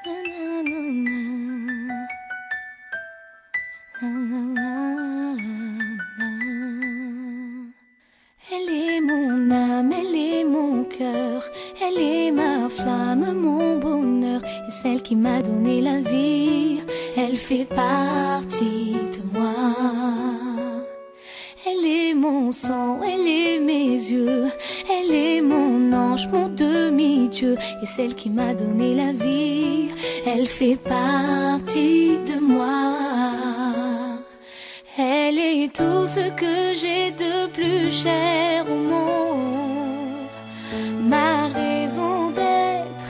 Elle est mon âme, elle est mon cœur, elle est ma flamme, mon bonheur, et celle qui m'a donné la vie. Elle fait partie de moi. Elle est mon sang, elle est mes yeux, elle est mon ange, mon demi-dieu, et celle qui m'a donné la vie. Elle fait partie de moi. Elle est tout ce que j'ai de plus cher au monde. Ma raison d'être,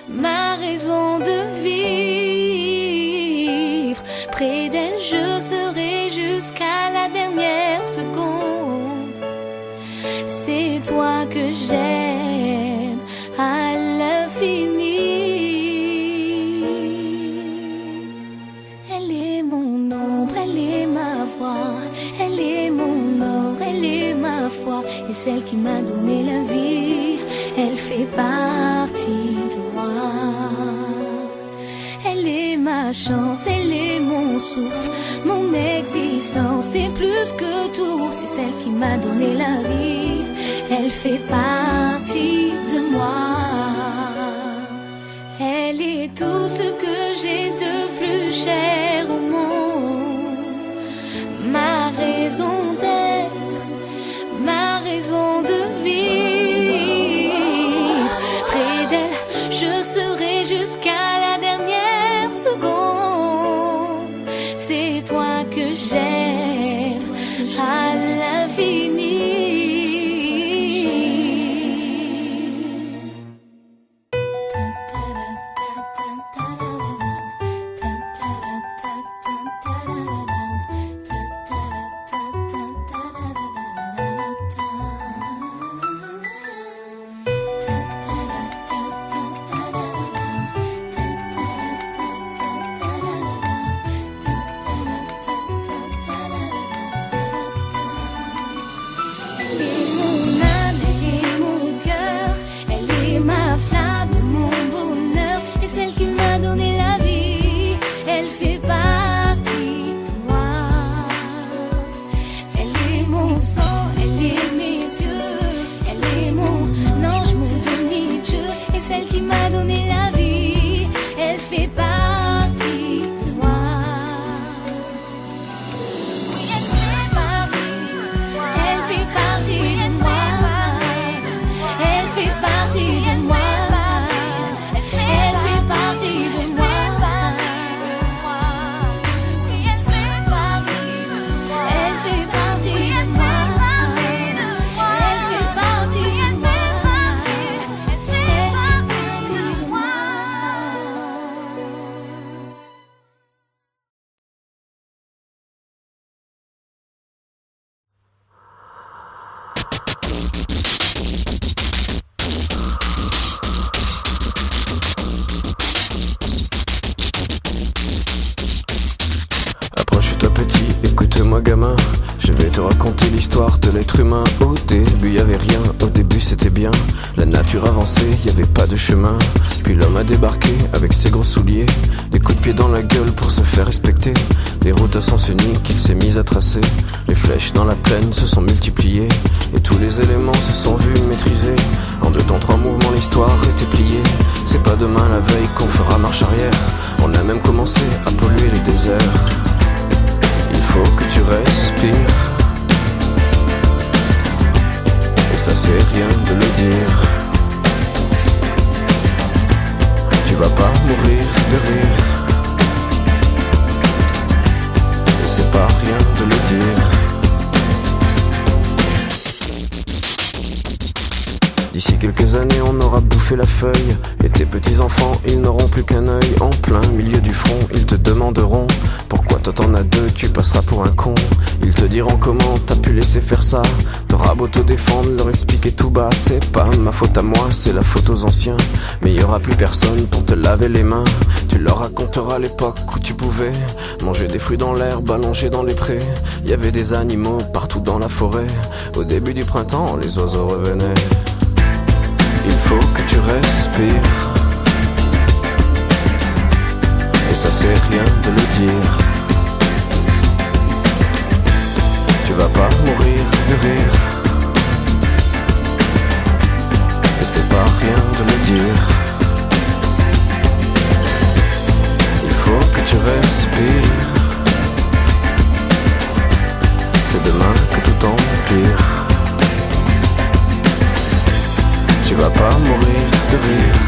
ma raison de vivre. Près d'elle je serai jusqu'à la dernière seconde. C'est toi que j'aime à l'infini. Elle est mon ombre, elle est ma voix, elle est mon or, elle est ma foi, et celle qui m'a donné la vie. Elle fait partie de moi. Elle est ma chance, elle est mon souffle, mon existence, c'est plus que tout, c'est celle qui m'a donné la vie. Elle fait partie de moi. Elle est tout ce que j'ai de plus cher au monde. Ma raison d'être, ma raison de vivre. Près d'elle, je serai jusqu'à la dernière seconde. C'est toi que j'aime à l'infini. Écoute-moi gamin, je vais te raconter l'histoire de l'être humain. Au début y'avait rien, au début c'était bien. La nature avançait, y'avait pas de chemin. Puis l'homme a débarqué avec ses gros souliers, des coups de pied dans la gueule pour se faire respecter. Des routes à sens unique qu'il s'est mis à tracer. Les flèches dans la plaine se sont multipliées, et tous les éléments se sont vus maîtrisés. En 2 temps 3 mouvements l'histoire était pliée. C'est pas demain la veille qu'on fera marche arrière. On a même commencé à polluer les déserts. Il faut que tu respires, et ça c'est rien de le dire. Tu vas pas mourir de rire, et c'est pas rien de le dire. D'ici quelques années on aura bouffé la feuille, et tes petits enfants ils n'auront plus qu'un œil. En plein milieu du front ils te demanderont pourquoi toi t'en as 2, tu passeras pour un con. Ils te diront comment t'as pu laisser faire ça. T'auras beau te défendre, leur expliquer tout bas. C'est pas ma faute à moi, c'est la faute aux anciens. Mais y aura plus personne pour te laver les mains. Tu leur raconteras l'époque où tu pouvais manger des fruits dans l'herbe, allongés dans les prés. Y avait des animaux partout dans la forêt. Au début du printemps, les oiseaux revenaient. Il faut que tu respires, ça c'est rien de le dire. Tu vas pas mourir de rire, et c'est pas rien de le dire. Il faut que tu respires, c'est demain que tout empire. Tu vas pas mourir de rire,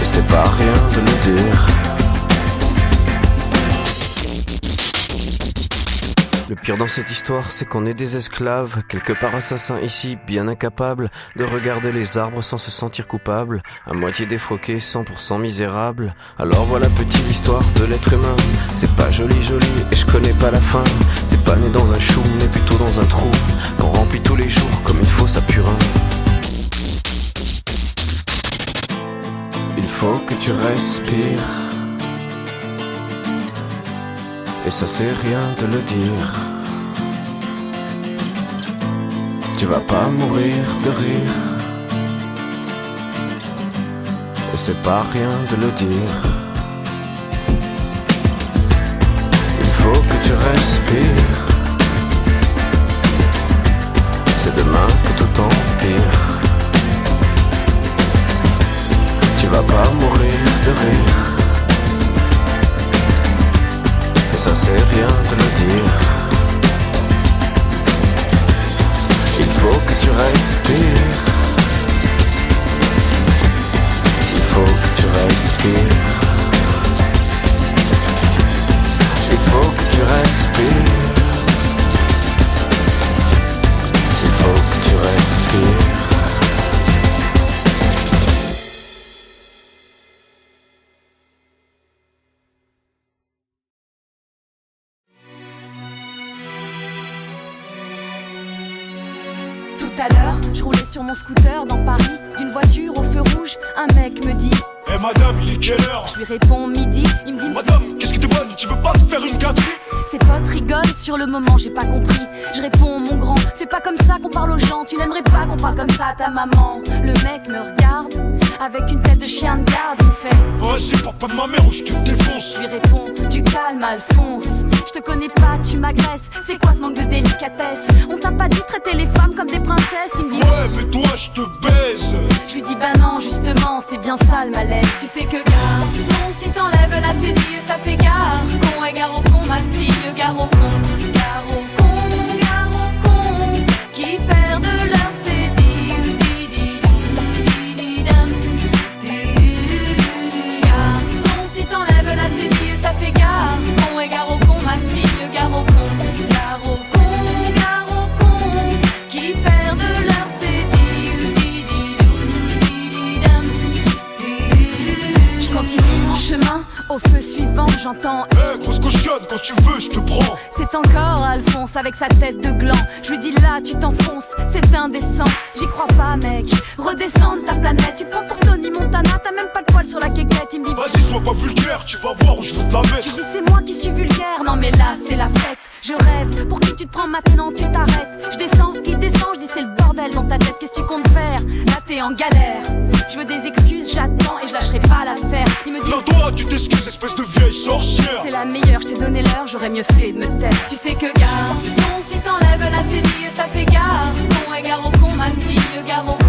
et c'est pas rien de le dire. Le pire dans cette histoire, c'est qu'on est des esclaves, quelque part assassins ici, bien incapables de regarder les arbres sans se sentir coupables, à moitié défroqués, 100% misérables. Alors voilà petite l'histoire de l'être humain, c'est pas joli et je connais pas la fin. T'es pas né dans un chou, mais plutôt dans un trou, qu'on remplit tous les jours comme une fosse à purin. Il faut que tu respires, et ça c'est rien de le dire. Tu vas pas mourir de rire, et c'est pas rien de le dire. Il faut que tu respires, c'est demain que tout empire. Tu vas pas mourir de rire, et ça c'est rien de le dire. Il faut que tu respires, il faut que tu respires, il faut que tu respires, il faut que tu respires. Tout à l'heure, je roulais sur mon scooter dans Paris. D'une voiture au feu rouge, un mec me dit: Eh madame, il est quelle heure? Je lui réponds midi, il me dit: Madame, qu'est-ce que t'es bonne, tu veux pas te faire une gâterie? Ses potes rigolent, sur le moment j'ai pas compris. Je réponds: mon grand, c'est pas comme ça qu'on parle aux gens. Tu n'aimerais pas qu'on parle comme ça à ta maman. Le mec me regarde, avec une tête de chien de garde, il me fait: Vas-y, parle pas de ma mère ou je te défonce. Je lui réponds: du calme Alphonse, je te connais pas, tu m'agresses. C'est quoi ce manque de délicatesse? On t'a pas dit traiter les femmes comme des princesses? Il me dit: ouais, mais toi je te baise. Je lui dis: bah non, justement, c'est bien ça le malaise. Tu sais que garçon, si t'enlèves la cédille, ça fait gare. Con et gare au con, ma fille, gare au con. Gare au con, gare au con, qui perdent leur cédille. Garçon, si t'enlèves la cédille, ça fait gare. Con et gare au con, ma fille, gare au con. Gare au con, qui perdent leur cédille. Je continue mon chemin, au feu suivant, j'entends: Eh, grosse cochonne, quand tu veux, je te prends. c'est encore Alphonse avec sa tête de gland. Je lui dis: là, tu t'enfonces, c'est indécent. J'y crois pas, mec, redescends de ta planète. Tu te prends pour Tony Montana, t'as même pas de poil sur la quéquette. Il me dit: Vas-y, sois pas vulgaire, tu vas voir où je vais te la mettre. je dis: c'est moi qui suis vulgaire. Non mais là, c'est la fête. Je rêve, pour qui tu te prends maintenant, tu t'arrêtes. Je descends, il descend, je dis: c'est le bordel dans ta tête. Qu'est-ce que tu comptes faire? Là, t'es en galère. Je veux des excuses, j'attends et je lâcherai pas l'affaire. Il me dit: Non, toi, tu t'excuses, espèce de vieille sorcière. c'est la meilleure, je t'ai donné l'heure, j'aurais mieux fait de me taire. Tu sais que garçon, si t'enlèves la cédille, ça fait gare. Con et gare au con, ma fille, gare au con.